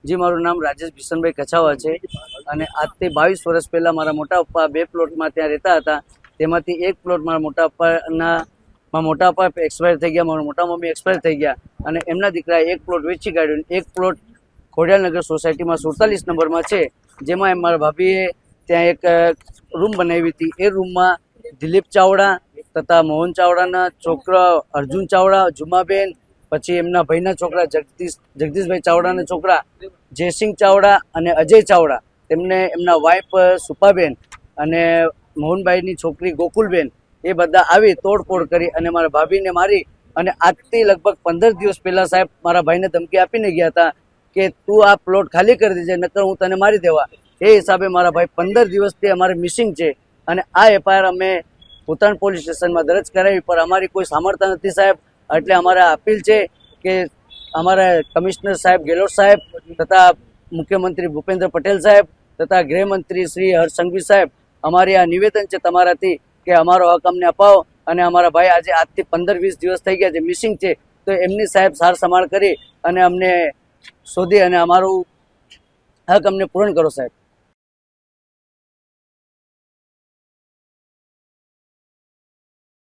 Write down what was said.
જી, મારું નામ રાજેશ ભીષણભાઈ કછાવા છે અને આજથી 22 વર્ષ પહેલાં મારા મોટા પપ્પા 2 પ્લોટમાં ત્યાં રહેતા હતા. તેમાંથી એક પ્લોટ મારા મોટા પપ્પા એક્સપાયર થઈ ગયા, મારા મોટા મમ્મી એક્સપાયર થઈ ગયા અને એમના દીકરાએ એક પ્લોટ વેચી કાઢ્યો. એક પ્લોટ ખોડિયાલનગર સોસાયટીમાં 47 નંબરમાં છે, જેમાં મારા ભાભીએ ત્યાં એક રૂમ બનાવી હતી. એ રૂમમાં દિલીપ ચાવડા તથા મોહન ચાવડાના છોકરા અર્જુન ચાવડા, જુમાબેન, પછી એમના ભાઈના છોકરા જગદીશભાઈ ચાવડાના છોકરા જયસિંહ ચાવડા અને અજય ચાવડા, તેમને એમના વાઇફ સુપાબેન અને મોહનભાઈની છોકરી ગોકુલબેન, એ બધા આવી તોડફોડ કરી અને મારા ભાભીને મારી. અને આજથી લગભગ 15 દિવસ પહેલા સાહેબ મારા ભાઈને ધમકી આપીને ગયા હતા કે તું આ પ્લોટ ખાલી કરી દેજે, નકર હું તને મારી દેવા. એ હિસાબે મારા ભાઈ 15 દિવસથી અમારે મિસિંગ છે અને આ એફઆઈઆર અમે ઉત્તરાયણ પોલીસ સ્ટેશનમાં દરજ કરાવી, પણ અમારી કોઈ સામર્થ્ય નથી સાહેબ. એટલે અમારા અપીલ છે કે અમારા કમિશનર સાહેબ ગેહલોત સાહેબ તથા મુખ્યમંત્રી ભૂપેન્દ્ર પટેલ સાહેબ તથા ગૃહમંત્રી શ્રી હર્ષ સંઘવી સાહેબ, અમારી આ નિવેદન છે તમારાથી કે અમારો હક અમને અપાવો. અને અમારા ભાઈ આજથી 15-20 દિવસ થઈ ગયા છે મિસિંગ છે, તો એમની સાહેબ સાર સંભાળ કરી અને અમને શોધી અને અમારું હક અમને પૂર્ણ કરો સાહેબ.